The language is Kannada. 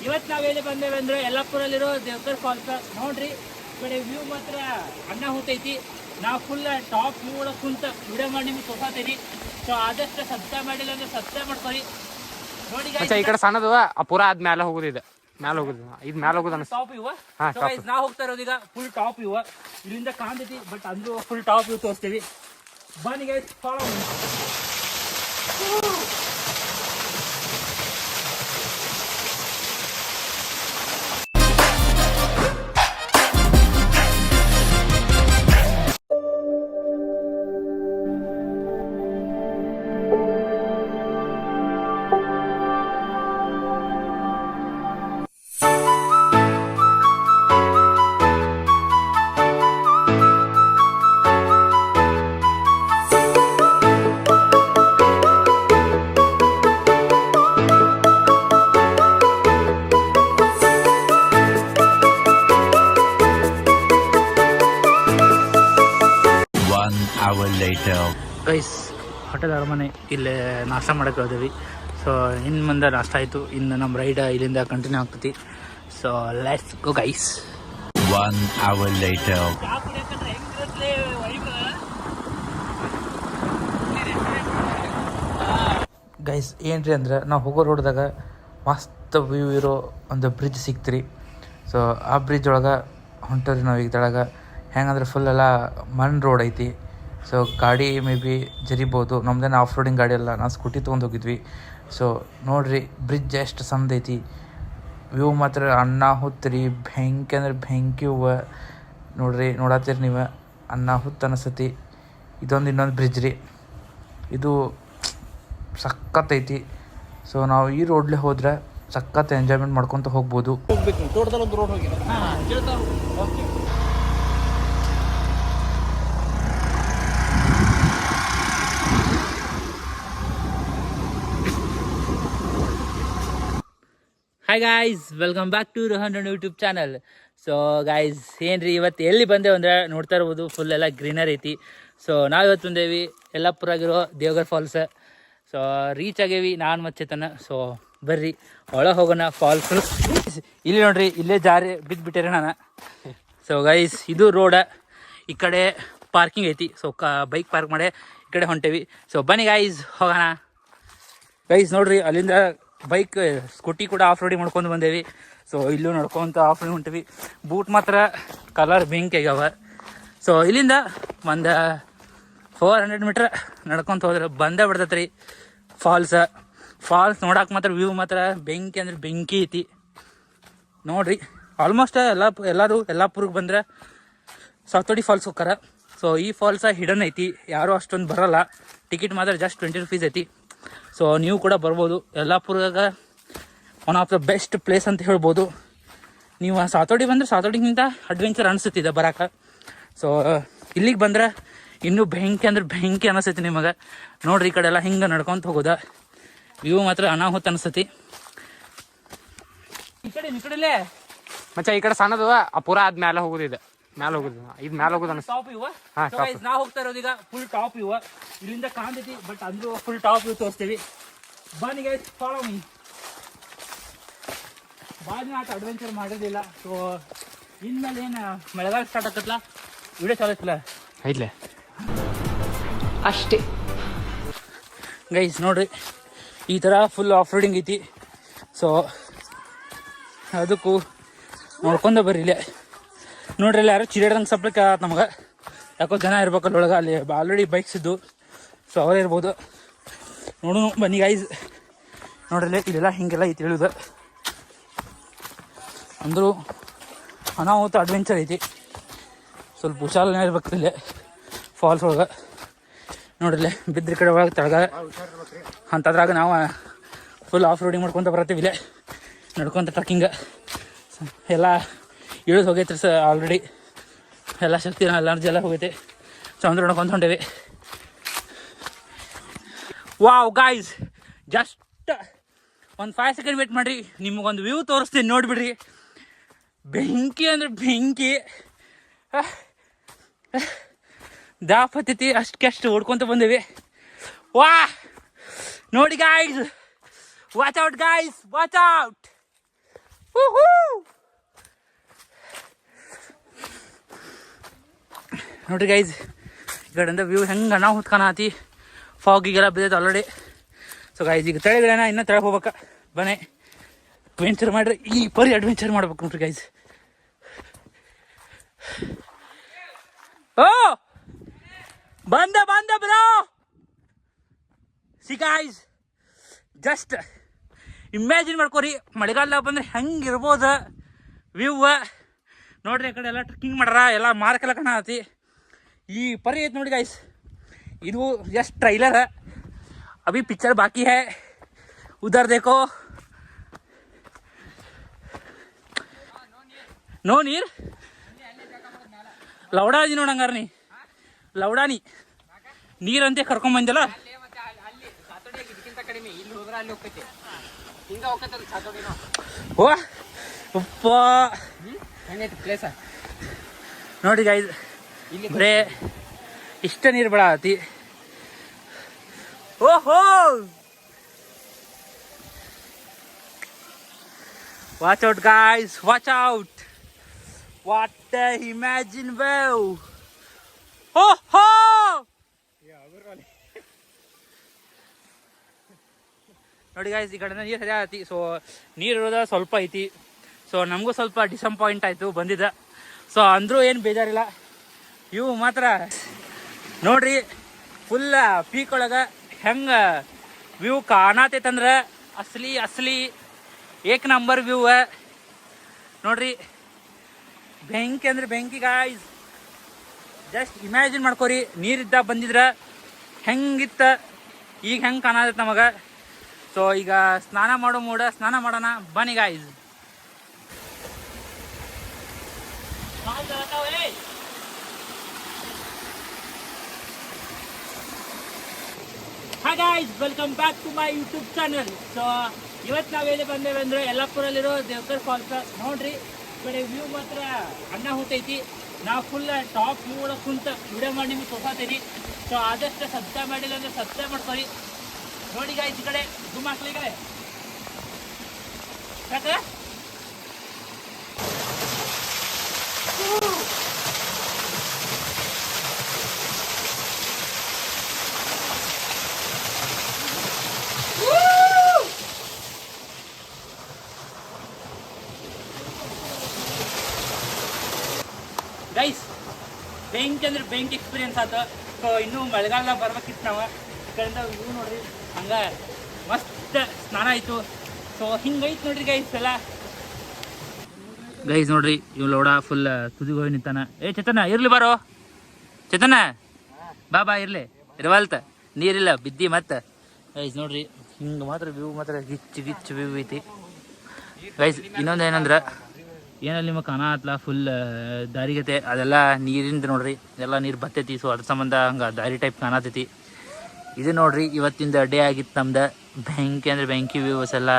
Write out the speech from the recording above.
ಇವತ್ತು ನಾವೆಲ್ಲಿ ಬಂದೇವೆ ಅಂದ್ರೆ ಯಲ್ಲಾಪುರಲ್ಲಿರೋ ದೇವಕರ್ ಫಾಲ್ಸ್ ನೋಡ್ರಿ. ಈ ಕಡೆ ವ್ಯೂ ಮಾತ್ರ ಅನ್ನ ಹೋಗ್ತೈತಿ. ನಾವು ಫುಲ್ ಟಾಪ್ ವ್ಯೂ ಒಳಗೆ ಕುಂತ ವಿಡಿಯೋ ಮಾಡಿ ನಿಮ್ಗೆ ತೋರ್ಸಾತೀರಿ. ಸೊ ಆದಷ್ಟು ಸಬ್ಸ್ಕ್ರೈಬ್ ಮಾಡಿಲ್ಲ ಅಂದ್ರೆ ಸಬ್ಸ್ಕ್ರೈಬ್ ಮಾಡ್ಕೊರಿ. ನೋಡಿ ಈ ಕಡೆ ಸಣ್ಣದು ಪೂರಾ ಆದ್ ಮ್ಯಾಲ ಹೋಗುದಿದೆ, ಮ್ಯಾಲ ಹೋಗುದು, ಇದು ಮ್ಯಾಲ ಹೋಗುದು ಟಾಪ್ ಇವ. ನಾವು ಹೋಗ್ತಾ ಇರೋದು ಈಗ ಫುಲ್ ಟಾಪ್ ಇವ. ಇಲ್ಲಿಂದ ಕಾಣ್ತೈತಿ, ಬಟ್ ಅಂದ್ರೂ ಫುಲ್ ಟಾಪ್ ಇವ್ ತೋರಿಸ್ತೀವಿ. ಬನ್ನಿ guys, follow me. Guys, hotel ಅರಮನೆ ಇಲ್ಲೇ ನಾಷ್ಟ ಮಾಡಕ್ಕೆ ಹೋದೇವಿ. ಸೊ ಇನ್ನು ಮುಂದೆ ನಾಷ್ಟ ಆಯಿತು. ಇನ್ನು ನಮ್ಮ ರೈಡ್ ಇಲ್ಲಿಂದ ಕಂಟಿನ್ಯೂ ಆಗ್ತೈತಿ. So let's go guys. 1 hour later. Guys ಏನ್ರಿ ಅಂದ್ರೆ ನಾವು ಹೋಗೋ ರೋಡ್ದಾಗ ಮಸ್ತ್ ವ್ಯೂ ಇರೋ ಒಂದು ಬ್ರಿಡ್ಜ್ ಸಿಕ್ತ್ರಿ. ಸೊ ಆ ಬ್ರಿಡ್ಜ್ ಒಳಗೆ ಹೊಂಟರಿ ನಾವು. ಈಗ ತೆಳಗೆ ಹೆಂಗಂದ್ರೆ ಫುಲ್ ಎಲ್ಲ ಮಣ್ಣು ರೋಡ್ ಐತಿ. ಸೊ ಗಾಡಿ ಮೇ ಬಿ ಜರಿಬೋದು. ನಮ್ದೇನು ಆಫ್ ರೋಡಿಂಗ್ ಗಾಡಿ ಅಲ್ಲ, ನಾವು ಸ್ಕೂಟಿ ತೊಗೊಂಡು ಹೋಗಿದ್ವಿ. ಸೊ ನೋಡಿರಿ ಬ್ರಿಡ್ಜ್ ಎಷ್ಟು ಸಂದೈತಿ. ವ್ಯೂ ಮಾತ್ರ ಅನ್ನಾಹುತ್ರಿ, ಬೆಂಕಿ ಅಂದ್ರೆ ಬೆಂಕಿ ಹೂವು ನೋಡ್ರಿ. ನೋಡತ್ತೀರಿ ನೀವು, ಅನ್ನಾಹುತ್ ಅನಿಸ್ತತಿ. ಇದೊಂದು ಇನ್ನೊಂದು ಬ್ರಿಡ್ಜ್ ರೀ, ಇದು ಸಖತ್ತೈತಿ. ಸೊ ನಾವು ಈ ರೋಡ್ಲೆ ಹೋದ್ರೆ ಸಖತ್ ಎಂಜಾಯ್ಮೆಂಟ್ ಮಾಡ್ಕೊತ ಹೋಗ್ಬೋದು. ತೋಟದಲ್ಲಿ ಒಂದು ರೋಡ್ ಹೋಗಿದೆ. Okay. Hi guys, welcome back to Rohan YouTube channel. So guys ಏನ್ರಿ, ಇವತ್ತು ಎಲ್ಲಿ ಬಂದೇವು ಅಂದ್ರೆ ನೋಡ್ತಾ ಇರ್ಬೋದು, ಫುಲ್ ಎಲ್ಲ ಗ್ರೀನರ್ ಐತಿ. ಸೊ ನಾವು ಇವತ್ತು ಬಂದೇವಿ ಯಲ್ಲಾಪುರಾಗಿರೋ ದೇವಗರ್ ಫಾಲ್ಸ್. ಸೊ ರೀಚ್ ಆಗೇವಿ ನಾನು ಮತ್ತು ಚೇತನ. ಸೊ ಬರ್ರಿ ಒಳಗೆ ಹೋಗೋಣ ಫಾಲ್ಸ್. ಇಲ್ಲಿ ನೋಡ್ರಿ, ಇಲ್ಲೇ ಜಾರಿ ಬಿದ್ದುಬಿಟ್ಟಿರಿ ನಾನು. ಸೊ ಗೈಸ್ ಇದು ರೋಡ, ಈ ಕಡೆ ಪಾರ್ಕಿಂಗ್ ಐತಿ. ಸೊ ಬೈಕ್ ಪಾರ್ಕ್ ಮಾಡಿ ಈ ಕಡೆ ಹೊಂಟೇವಿ. ಸೊ ಬನ್ನಿ ಗೈಸ್ ಹೋಗೋಣ. ಗೈಸ್ ನೋಡ್ರಿ, ಅಲ್ಲಿಂದ ಬೈಕ್ ಸ್ಕೂಟಿ ಕೂಡ ಆಫ್ ರೋಡಿಂಗ್ ಮಾಡ್ಕೊಂಡು ಬಂದೇವಿ. ಸೊ ಇಲ್ಲೂ ನಡ್ಕೊಂತ ಆಫ್ ರೋಡಿಂಗ್ ಹೊಂಟೀವಿ. ಬೂಟ್ ಮಾತ್ರ ಕಲರ್ ಬೆಂಕಿ ಆಗ್ಯಾವ. ಸೊ ಇಲ್ಲಿಂದ ಒಂದು 400 ಮೀಟ್ರ್ ನಡ್ಕೊತ ಹೋದ್ರೆ ಬಂದೇ ಬಿಡ್ತೈತೆ ರೀ ಫಾಲ್ಸ್ ನೋಡಕ್ಕೆ. ಮಾತ್ರ ವ್ಯೂ ಮಾತ್ರ ಬೆಂಕಿ ಅಂದ್ರೆ ಬೆಂಕಿ ಐತಿ ನೋಡ್ರಿ. ಆಲ್ಮೋಸ್ಟ್ ಎಲ್ಲರೂ ಯಲ್ಲಾಪುರಕ್ಕೆ ಬಂದ್ರೆ ಸಾತೋಡಿ ಫಾಲ್ಸ್ ಹೋಗ್ತಾರ. ಸೊ ಈ ಫಾಲ್ಸ ಹಿಡನ್ ಐತಿ, ಯಾರೂ ಅಷ್ಟೊಂದು ಬರೋಲ್ಲ. ಟಿಕೆಟ್ ಮಾತ್ರ ಜಸ್ಟ್ 20 ರೂಪೀಸ್ ಐತಿ. ಸೊ ನೀವು ಕೂಡ ಬರ್ಬೋದು. ಯಲ್ಲಾಪುರದಾಗ one of the best place ಅಂತ ಹೇಳ್ಬೋದು. ನೀವು ಸಾತೋಡಿ ಬಂದರೆ ಸಾತೋಡಿಗಿಂತ ಅಡ್ವೆಂಚರ್ ಅನಿಸುತ್ತಿದೆ ಬರೋಕೆ. ಸೊ ಇಲ್ಲಿಗೆ ಬಂದ್ರೆ ಇನ್ನೂ ಬೆಂಕಿ ಅಂದ್ರೆ ಬೆಂಕಿ ಅನಿಸ್ತೈತಿ ನಿಮಗೆ. ನೋಡ್ರಿ, ಈ ಕಡೆ ಎಲ್ಲ ಹಿಂಗೆ ನಡ್ಕೊತ ಹೋಗೋದ. ವ್ಯೂ ಮಾತ್ರ ಅನಾಹುತ ಅನಿಸ್ತೈತಿ. ಈ ಕಡೆಲೇ ಮಚ್ಚ ಈ ಕಡೆ ಸಣ್ಣದು ಪೂರಾ ಆದ್ ಮ್ಯಾಲ ಹೋಗುದಿದೆ, ಮ್ಯಾಲ ಹೋಗುದು, ಇದು ಮ್ಯಾಲ ಹೋಗುದು ಅನಿಸ್ತು. ಟಾಪ್ ಇವ. ನಾವು ಹೋಗ್ತಾ ಇರೋದು ಈಗ ಫುಲ್ ಟಾಪ್ ಇವ. ಇಲ್ಲಿಂದ ಕಾಣ್ತೈತಿ, ಬಟ್ ಅಂದ್ರೂ ಫುಲ್ ಟಾಪ್ ಇವ್ ತೋರಿಸ್ತೀವಿ. ಬನ್ನಿ ಗೈಸ್, ಫಾಲೋ ಮೀ. ಭಾಳ ದಿನ ಆಟ ಅಡ್ವೆಂಚರ್ ಮಾಡೋದಿಲ್ಲ. ಸೊ ಇನ್ಮೇಲೆ ಏನು ಮಳೆಗಾಲ ಸ್ಟಾರ್ಟ್ ಆಗತ್ತಲ್ಲ, ವಿಡಿಯೋ ಚಾಲಿಸಲ್ಲ ಐತ್ಲೆ ಅಷ್ಟೇ. ಗೈಸ್ ನೋಡ್ರಿ, ಈ ಥರ ಫುಲ್ ಆಫ್ ರೋಡಿಂಗ್ ಐತಿ. ಸೊ ಅದಕ್ಕೂ ನೋಡ್ಕೊಂಡ ಬರ್ರಿ. ಇಲ್ಲೇ ನೋಡ್ರಿ, ಇಲ್ಲಿ ಯಾರು ಚಿರಾಡ್ದಂಗೆ ಸಪ್ಲಕ್ಕೆ ನಮಗೆ. ಯಾಕೋ ಜನ ಇರ್ಬೇಕಲ್ಲ ಒಳಗೆ, ಅಲ್ಲಿ ಆಲ್ರೆಡಿ ಬೈಕ್ಸ್ ಇದ್ದು. ಸೊ ಅವರೇ ಇರ್ಬೋದು. ನೋಡು ಬನ್ನಿ ಗೈಸ್. ನೋಡ್ರಿ, ಇಲ್ಲೆಲ್ಲ ಹಿಂಗೆಲ್ಲ ಐತಿ ಹೇಳುದು. ಅಂದರೂ ಅನಾಹುತ ಅಡ್ವೆಂಚರ್ ಐತಿ. ಸ್ವಲ್ಪ ಹುಷಾರನೇ ಇರ್ಬೇಕು ಇಲ್ಲೇ ಫಾಲ್ಸ್ ಒಳಗೆ. ನೋಡ್ರಿ, ಬಿದ್ರಿ ಕಡೆ ಒಳಗೆ ತಳಗ ಅಂಥದ್ರಾಗ ನಾವು ಫುಲ್ ಆಫ್ ರೋಡಿಂಗ್ ಮಾಡ್ಕೊತ ಬರತ್ತೀವಿ. ಇಲ್ಲೇ ನಡ್ಕೊತ ಟ್ರಕ್ಕಿಂಗ್ ಎಲ್ಲ ಇಳಿದು ಹೋಗೈತ್ರಿ ಸರ್. ಆಲ್ರೆಡಿ ಎಲ್ಲ ಶಕ್ತಿ ಎನರ್ಜಿ ಎಲ್ಲ ಹೋಗೈತೆ. ಚಂದ್ರ ನೋಡ್ಕೊಂತ ಹೊಂಟೇವಿ. ವಾವ್ ಗಾಯ್ಸ್, ಜಸ್ಟ್ ಒಂದು 5 ಸೆಕೆಂಡ್ ವೇಟ್ ಮಾಡಿರಿ, ನಿಮಗೊಂದು ವ್ಯೂ ತೋರಿಸ್ತೀನಿ ನೋಡಿಬಿಡ್ರಿ. ಬೆಂಕಿ ಅಂದ್ರೆ ಬೆಂಕಿ. ದಾಪತೈತಿ, ಅಷ್ಟಕ್ಕೆ ಓಡ್ಕೊತ ಬಂದೇವಿ. ವಾ ನೋಡಿ guys, watch out guys, watch out. ನೋಡ್ರಿ ಗೈಸ್ ಈ ಕಡೆಯಿಂದ ವ್ಯೂ ಹೆಂಗೆ ಅನಾಹುತ ಕಾಣತಿ ಫಾಗಿಗೆಲ್ಲ ಬಿದ್ದೈತೆ ಆಲ್ರೆಡಿ. ಸೊ ಗೈಸ್ ಈಗ ತೆಳಗಡೆನ ಇನ್ನೂ ತೆಳಗೆ ಹೋಗ್ಬೇಕು. ಬನ್ನಿ ಅಡ್ವೆಂಚರ್ ಮಾಡ್ರಿ, ಈ ಪರಿ ಅಡ್ವೆಂಚರ್ ಮಾಡ್ಬೇಕು ನೋಡ್ರಿ ಗೈಸ್. ಓ ಬಂದ bro. See guys just imagine ಮಾಡ್ಕೊರಿ ಮಳೆಗಾಲ ಬಂದ್ರೆ ಹೆಂಗಿರ್ಬೋದು ವ್ಯೂ. ನೋಡ್ರಿ ಆ ಕಡೆ ಎಲ್ಲ ಟ್ರೆಕ್ಕಿಂಗ್ ಮಾಡ್ಯಾರ, ಎಲ್ಲ ಮಾರ್ಕೆಲ್ಲ ಕಾಣತಿ. ಈ ಪರಿ ಐತೆ ನೋಡಿ ಗೈಸ್. ಇದು ಜಸ್ಟ್ ಟ್ರೈಲರ್, अभी पिक्चर बाकी है. उधर देखो, नो नीर ಲೌಡಾಜಿ ನೋಡಂಗಾರ ನೀ ಲೌಡಾನಿ ನೀರಂತೆ ಕರ್ಕೊಂಬಂದಲ್ಲ. ಓ ಉಪ್ಪ ನೋಡಿ ಗೈಸ್, ಬರೇ ಇಷ್ಟ ನೀರು ಬಿಡಾತಿ. ಓಹೋ watch out guys, watch out. What the imagine view. Oh ho! ನೋಡಿ ಗೈಸ್ ಈ ಕಡೆ ನೀರು ಹರಿಯಾತಿ. ಸೊ ನೀರು ಇರೋದ ಸ್ವಲ್ಪ ಐತಿ. ಸೊ ನಮಗೂ ಸ್ವಲ್ಪ ಡಿಸಪಾಯಿಂಟ್ ಆಯಿತು ಬಂದಿದ್ದ. ಸೊ ಅಂದರೂ ಏನು ಬೇಜಾರಿಲ್ಲ. ಇವು ಮಾತ್ರ ನೋಡ್ರಿ ಫುಲ್ ಪೀಕ್ ಒಳಗೆ ಹೆಂಗೆ ವ್ಯೂ ಕಾಣತೈತಂದ್ರೆ ಅಸಲಿ ಏಕ್ ನಂಬರ್ ವ್ಯೂ ನೋಡ್ರಿ. ಬೆಂಕಿ ಅಂದ್ರೆ ಬೆಂಕಿ ಗಾಯ್ಸ್. ಜಸ್ಟ್ ಇಮ್ಯಾಜಿನ್ ಮಾಡ್ಕೊರಿ ನೀರಿದ್ದ ಬಂದಿದ್ರೆ ಹೆಂಗಿತ್ತ, ಈಗ ಹೆಂಗೆ ಕಾಣತೈತೆ ನಮಗೆ. ಸೊ ಈಗ ಸ್ನಾನ ಮಾಡೋ ಮೂಡ, ಸ್ನಾನ ಮಾಡೋಣ ಬನ್ನಿ guys. Hi guys, welcome back to my YouTube channel. So ಇವತ್ತು ನಾವೆಲ್ಲಿ ಬಂದೇವೆ ಅಂದರೆ ಯಲ್ಲಾಪುರಲ್ಲಿರೋ ದೇವಕರ್ ಫಾಲ್ಸ್. ನೋಡ್ರಿ ಈ ಕಡೆ ವ್ಯೂ ಮಾತ್ರ ಅನಾಹುತ ಐತಿ. ನಾವು ಫುಲ್ ಟಾಪ್ ವ್ಯೂ ಒಳಗೆ ಕುಂತ ವಿಡಿಯೋ ಮಾಡಿ ನಿಮ್ಗೆ ತೋರ್ಸಾತೀನಿ. ಸೊ ಆದಷ್ಟು ಸಬ್ಸ್ಕ್ರೈಬ್ ಮಾಡಿಲ್ಲ ಅಂದರೆ ಸಬ್ಸ್ಕ್ರೈಬ್ ಮಾಡ್ಕೊಳ್ಳಿ. ನೋಡಿ ಗಾಯ್ಸ್ ಈ ಕಡೆ ಝೂಮ್ ಹಾಕ್ಲಿ, ಈ ಕಡೆ ಯಾಕೆ ಗೈಸ್ ಬೆಂಕಿ ಅಂದ್ರೆ ಬೆಂಕಿ ಎಕ್ಸ್ಪೀರಿಯನ್ಸ್ ಆಯ್ತು. ಸೊ ಇನ್ನೂ ಮಳೆಗಾಲ ಬರ್ಬೇಕಿತ್ತು ನಾವು. ಈ ಕಡೆಯಿಂದ ವ್ಯೂ ನೋಡ್ರಿ ಹಂಗೆ ಮಸ್ತ್ ಸ್ನಾನ ಆಯಿತು. ಸೊ ಹಿಂಗೈತೆ ನೋಡ್ರಿ ಗೈಸ್ ಎಲ್ಲ. ಗೈಸ್ ನೋಡ್ರಿ ಇವ್ ಲೌಡ ಫುಲ್ ತುದಿಗೆ ಹೋಗಿ ನಿಂತಾನ. ಏ ಚೇತನ ಇರ್ಲಿ ಬಾರೋ, ಚೇತನ ಬಾ ಇರ್ಲಿ, ಇರವಲ್ತ ನೀರಿಲ್ಲ ಬಿದ್ದಿ ಮತ್ತೆ. ಗೈಸ್ ನೋಡ್ರಿ ಹಿಂಗೆ ಮಾತ್ರ ವ್ಯೂ ಮಾತ್ರ ಗಿಚ್ಚು ವ್ಯೂ ಐತಿ ಗೈಸ್. ಇನ್ನೊಂದು ಏನಂದ್ರೆ ಏನಲ್ಲಿ ನಿಮಗೆ ಕಾಣತ್ಲ ಫುಲ್ ದಾರಿಗತೆ ಅದೆಲ್ಲ ನೀರಿಂದ ನೋಡ್ರಿ, ಎಲ್ಲ ನೀರು ಬತ್ತೈತಿ. ಸೊ ಅದ್ರ ಸಂಬಂಧ ಹಂಗೆ ದಾರಿ ಟೈಪ್ ಕಾಣತೈತಿ. ಇದು ನೋಡ್ರಿ ಇವತ್ತಿಂದ ಡೇ ಆಗಿತ್ತು ನಮ್ದು. ಬೆಂಕಿ ಅಂದ್ರೆ ಬೆಂಕಿ ವ್ಯೂಸ್ ಎಲ್ಲ